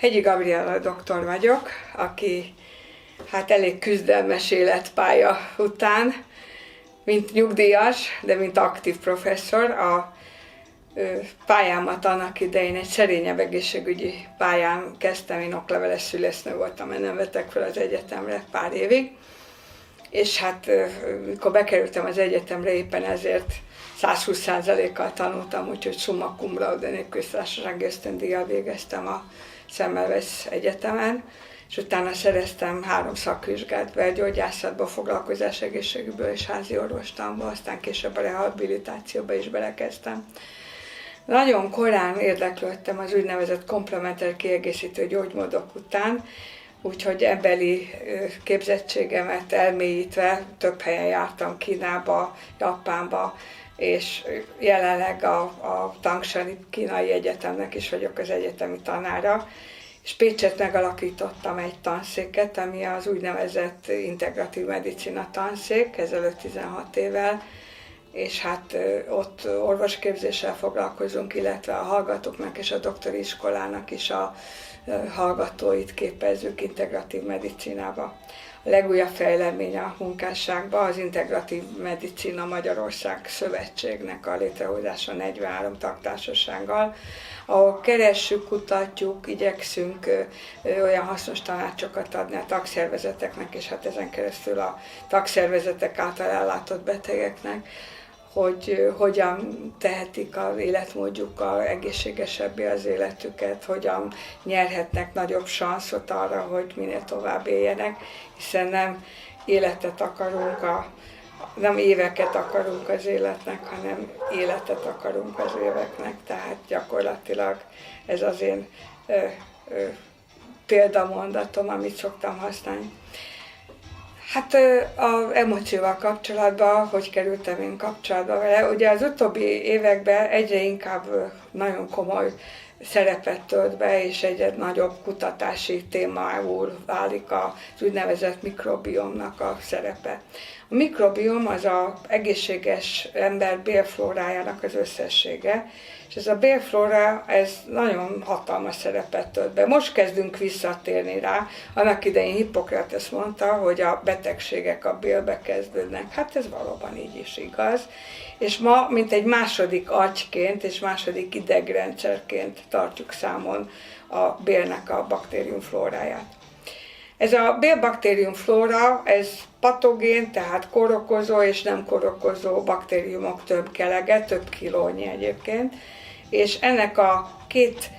Hegyi Gabriella doktor vagyok, aki elég küzdelmes életpálya után, mint nyugdíjas, de mint aktív professzor, a pályámat annak idején egy szerényebb egészségügyi pályán kezdtem, én okleveles szülésznő voltam, mert nem vettek fel az egyetemre pár évig. És mikor bekerültem az egyetemre, éppen ezért 120%-kal tanultam, úgyhogy summa cum laude népköztársasági ösztöndíjjal végeztem a Semmelweis Egyetemen, és utána szereztem 3 szakvizsgát, belgyógyászatból, foglalkozás egészségügyből és házi orvostamból, aztán később a rehabilitációba is belekezdtem. Nagyon korán érdeklődtem az úgynevezett komplementer kiegészítő gyógymódok után, úgyhogy ebbeli képzettségemet elmélyítve több helyen jártam, Kínába, Japánba, és jelenleg a Tangshan Kínai Egyetemnek is vagyok az egyetemi tanára, és Pécsett megalakítottam egy tanszéket, ami az úgynevezett integratív medicina tanszék, ezelőtt 16 évvel, és ott orvosképzéssel foglalkozunk, illetve a hallgatóknak és a doktori iskolának is a hallgatóit képezzük integratív medicinába. A legújabb fejlemény a munkásságban az Integratív Medicina Magyarország Szövetségnek a létrehozása 43 tagtársasággal, ahol keressük, kutatjuk, igyekszünk olyan hasznos tanácsokat adni a tagszervezeteknek, és ezen keresztül a tagszervezetek által ellátott betegeknek, hogy hogyan tehetik az életmódjukkal egészségesebbé az életüket, hogyan nyerhetnek nagyobb sanszot arra, hogy minél tovább éljenek, hiszen nem életet akarunk, nem éveket akarunk az életnek, hanem életet akarunk az éveknek, tehát gyakorlatilag ez az én példamondatom, amit szoktam használni. Az emócióval kapcsolatban, hogy kerültem én kapcsolatba vele, ugye az utóbbi években egyre inkább nagyon komoly szerepet tölt be, és egyre nagyobb kutatási témául válik az úgynevezett mikrobiomnak a szerepe. A mikrobiom az az egészséges ember bélflórájának az összessége, és ez a bélflóra, ez nagyon hatalmas szerepet tölt be. Most kezdünk visszatérni rá. Annak idején Hippokrates mondta, hogy a betegségek a bélbe kezdődnek. Ez valóban így is igaz. És ma, mint egy második agyként és második idegrendszerként tartjuk számon a bélnek a baktériumflóráját. Ez a bélbaktériumflóra, ez patogén, tehát kórokozó és nem kórokozó baktériumok tömkelege, több kilónyi egyébként, és ennek a két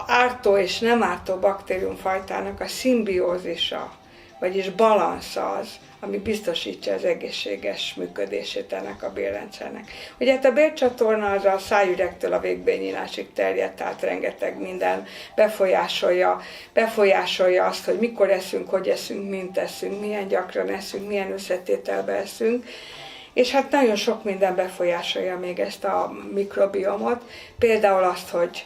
ártó és nem ártó baktériumfajtának a szimbiózisa, vagyis balansza az, ami biztosítja az egészséges működését ennek a bélrendszernek. Ugye a bélcsatorna az a szájüregtől a végbélnyílásig terjed, tehát rengeteg minden befolyásolja azt, hogy mikor eszünk, hogy eszünk, mint eszünk, milyen gyakran eszünk, milyen összetételbe eszünk, és nagyon sok minden befolyásolja még ezt a mikrobiomot, például azt, hogy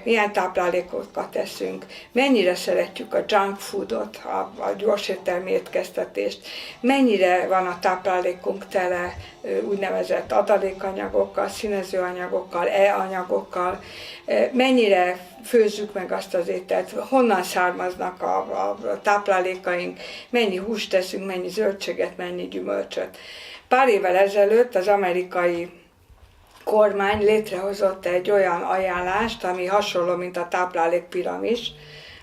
milyen táplálékokat eszünk, mennyire szeretjük a junk foodot, a gyorséttermi étkeztetést, mennyire van a táplálékunk tele úgynevezett adalékanyagokkal, színezőanyagokkal, E-anyagokkal, mennyire főzzük meg azt az ételt, honnan származnak a táplálékaink, mennyi húst teszünk, mennyi zöldséget, mennyi gyümölcsöt. Pár évvel ezelőtt az amerikai kormány létrehozott egy olyan ajánlást, ami hasonló, mint a táplálékpiramis,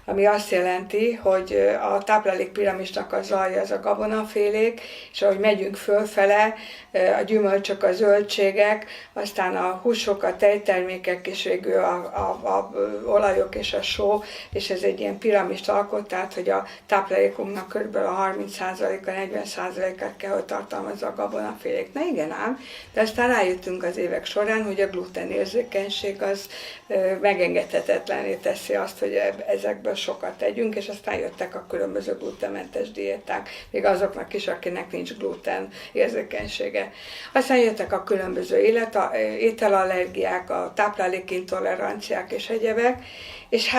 ami azt jelenti, hogy a táplálékpiramisnak az alja az a gabonafélék, és ahogy megyünk fölfele, a gyümölcsök, a zöldségek, aztán a húsok, a tejtermékek, és végül a olajok és a só, és ez egy ilyen piramist alkot, tehát hogy a táplálékunknak kb. A 30%-a, 40%-át kell, hogy tartalmazza a gabonafélék. Na igen ám, de aztán rájöttünk az évek során, hogy a glutenérzékenység az megengedhetetlenné teszi azt, hogy ezekből sokat tegyünk, és aztán jöttek a különböző glutenmentes diéták, még azoknak is, akinek nincs gluten érzékenysége. Aztán jöttek a különböző ételallergiák, a táplálékintoleranciák és egyebek, és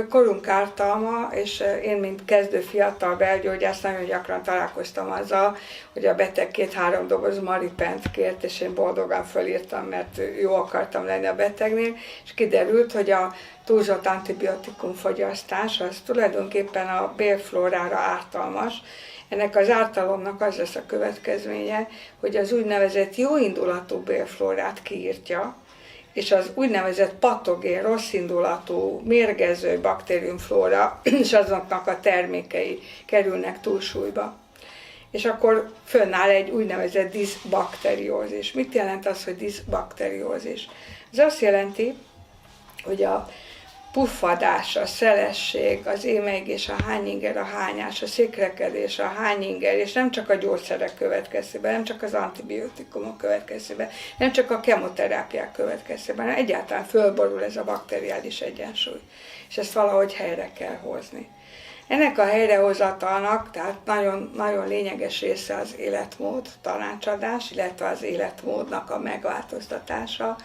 korunk ártalma, és én, mint kezdő fiatal belgyógyász, nagyon gyakran találkoztam azzal, hogy a beteg 2-3 doboz maripent kért, és én boldogan fölírtam, mert jó akartam lenni a betegnél, és kiderült, hogy a túlzott antibiotikumfogyasztás, az tulajdonképpen a bélflórára ártalmas. Ennek az ártalomnak az lesz a következménye, hogy az úgynevezett jóindulatú bélflórát kiírtja, és az úgynevezett patogén, rosszindulatú, mérgező baktériumflóra és azoknak a termékei kerülnek túlsúlyba. És akkor fönnáll egy úgynevezett diszbakteriózis. Mit jelent az, hogy diszbakteriózis? Ez azt jelenti, hogy a puffadás, a szelesség, az émelygés, a hányinger, a hányás, a székrekedés, a hányinger, és nem csak a gyógyszerek következtében, nem csak az antibiotikumok következtében, nem csak a kemoterápiák következtében, hanem egyáltalán fölborul ez a bakteriális egyensúly. És ezt valahogy helyre kell hozni. Ennek a helyrehozatalnak, tehát nagyon, nagyon lényeges része az életmód tanácsadás, illetve az életmódnak a megváltoztatása,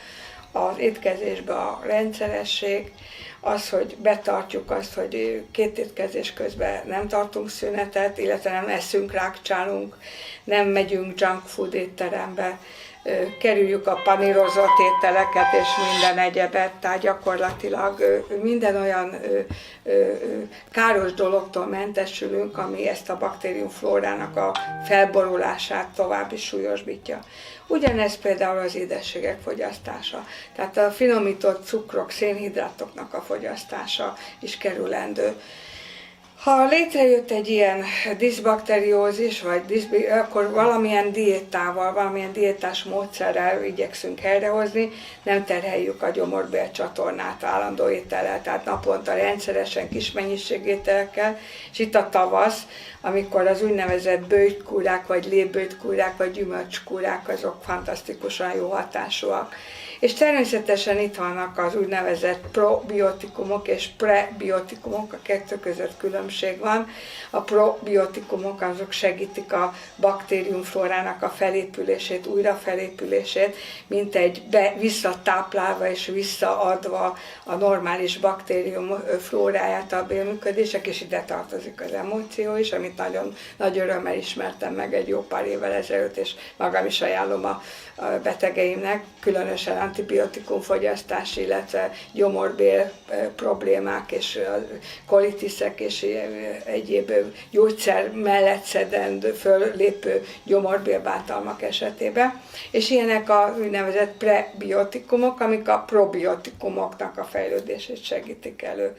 az étkezésben a rendszeresség, az, hogy betartjuk azt, hogy 2 étkezés közben nem tartunk szünetet, illetve nem eszünk, rákcsálunk, nem megyünk junk food étterembe, kerüljük a panírozott ételeket és minden egyebet, tehát gyakorlatilag minden olyan káros dologtól mentesülünk, ami ezt a baktériumflórának a felborulását tovább is súlyosbítja. Ugyanez például az édességek fogyasztása, tehát a finomított cukrok, szénhidrátoknak a fogyasztása is kerülendő. Ha létrejött egy ilyen diszbakteriózis, akkor valamilyen diétával, valamilyen diétás módszerrel igyekszünk helyrehozni, nem terheljük a gyomorbélcsatornát állandó étellel, tehát naponta rendszeresen kis mennyiségű ételekkel, és itt a tavasz, amikor az úgynevezett böjtkúrák, vagy léböjtkúrák, vagy gyümölcskúrák, azok fantasztikusan jó hatásúak. És természetesen itt vannak az úgynevezett probiotikumok és prebiotikumok, a kettő között különbség van. A probiotikumok azok segítik a baktériumflórának a felépülését, újrafelépülését, mint egy visszatáplálva és visszaadva a normális baktériumflóráját a bélműködések, és ide tartozik az emóció is, amit nagyon nagy örömmel ismertem meg egy jó pár évvel ezelőtt, és magam is ajánlom a betegeimnek, különösen antibiotikumfogyasztás, illetve gyomorbél problémák és kolitiszek és egyéb gyógyszer mellett szedendő, föllépő gyomorbélbántalmak esetében. És ilyenek a úgynevezett prebiotikumok, amik a probiotikumoknak a fejlődését segítik elő.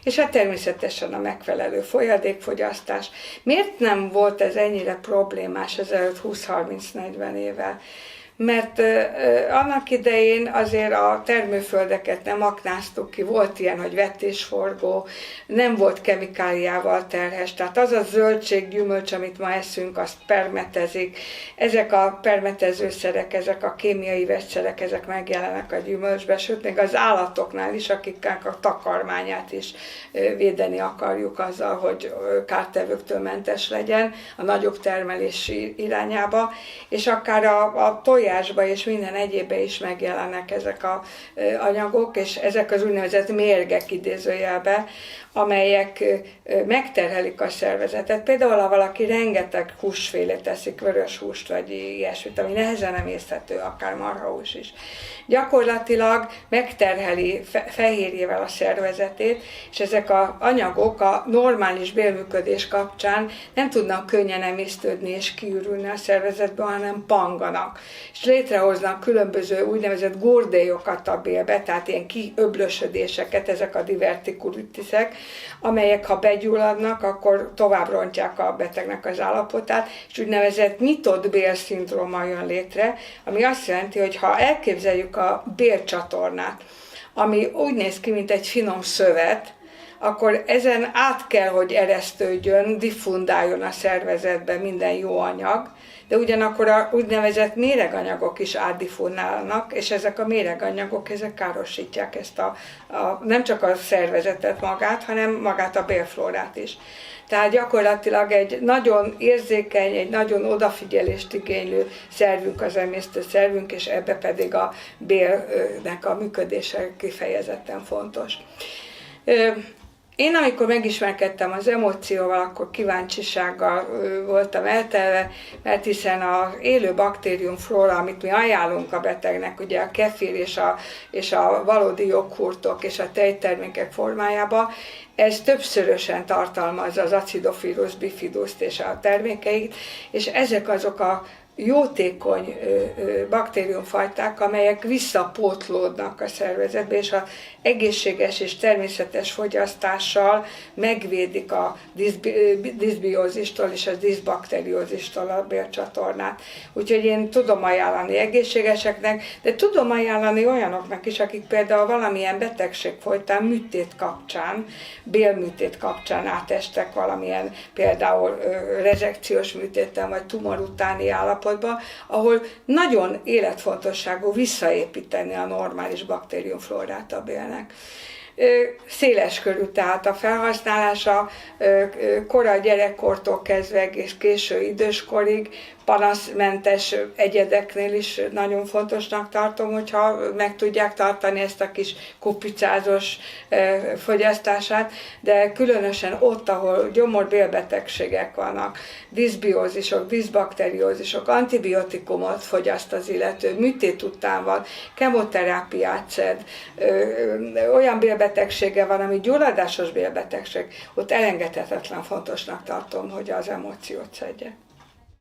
És hát természetesen a megfelelő folyadékfogyasztás. Miért nem volt ez ennyire problémás ezelőtt 20-30-40 évvel? Mert annak idején azért a termőföldeket nem aknáztuk ki, volt ilyen, hogy vetésforgó, nem volt kemikáliával terhes, tehát az a zöldség, gyümölcs, amit ma eszünk, azt permetezik. Ezek a permetezőszerek, ezek a kémiai vegyszerek, ezek megjelennek a gyümölcsbe, sőt, még az állatoknál is, akiknek a takarmányát is védeni akarjuk azzal, hogy kártevőktől mentes legyen a nagyobb termelési irányába, és akár a tojásba és minden egyébbe is megjelennek ezek az anyagok, és ezek az úgynevezett mérgek idézőjelbe, amelyek megterhelik a szervezetet. Például, ha valaki rengeteg húsfélét teszik, vörös húst vagy ilyesmit, ami nehezen emészthető, akár marhahús is, gyakorlatilag megterheli fehérjével a szervezetét, és ezek az anyagok a normális bélműködés kapcsán nem tudnak könnyen emésztődni és kiürülni a szervezetbe, hanem panganak. És létrehoznak különböző úgynevezett gurdélyokat a bélbe, tehát ilyen kiöblösödéseket, ezek a divertikulitiszek, amelyek ha begyulladnak, akkor tovább rontják a betegnek az állapotát, és úgynevezett nyitott bélszindróma jön létre, ami azt jelenti, hogy ha elképzeljük a bélcsatornát, ami úgy néz ki, mint egy finom szövet, akkor ezen át kell, hogy eresztődjön, diffundáljon a szervezetbe minden jó anyag, de ugyanakkor a úgynevezett méreganyagok is átdiffundálnak, és ezek a méreganyagok, ezek károsítják ezt nem csak a szervezetet magát, hanem magát a bélflórát is. Tehát gyakorlatilag egy nagyon érzékeny, egy nagyon odafigyelést igénylő szervünk az emésztő szervünk, és ebbe pedig a bélnek a működése kifejezetten fontos. Én amikor megismerkedtem az emócióval, akkor kíváncsisággal voltam eltelve, mert hiszen az élő baktériumflóra, amit mi ajánlunk a betegnek, ugye a kefir és a valódi joghurtok és a tejtermékek formájában, ez többszörösen tartalmazza az Acidophilus bifidust és a termékeit, és ezek azok a jótékony baktériumfajták, amelyek visszapótlódnak a szervezetbe, és az egészséges és természetes fogyasztással megvédik a diszbiózistól és a diszbakteriózistól a bélcsatornát. Úgyhogy én tudom ajánlani egészségeseknek, de tudom ajánlani olyanoknak is, akik például valamilyen betegség folytán műtét kapcsán, bélműtét kapcsán átestek valamilyen például rezekciós műtéten vagy tumor utáni állapotban, ahol nagyon életfontosságú visszaépíteni a normális baktériumflórát a bélnek. Széles körű tehát a felhasználása, korai gyerekkortól kezdve és késő időskorig, panaszmentes egyedeknél is nagyon fontosnak tartom, hogyha meg tudják tartani ezt a kis kupicázós fogyasztását, de különösen ott, ahol gyomorbélbetegségek vannak, diszbiózisok, diszbakteriózisok, antibiotikumot fogyaszt az illető, műtét után van, kemoterápiát szed, olyan bélbetegsége van, ami gyulladásos bélbetegség, ott elengedhetetlen fontosnak tartom, hogy az emóciót szedje.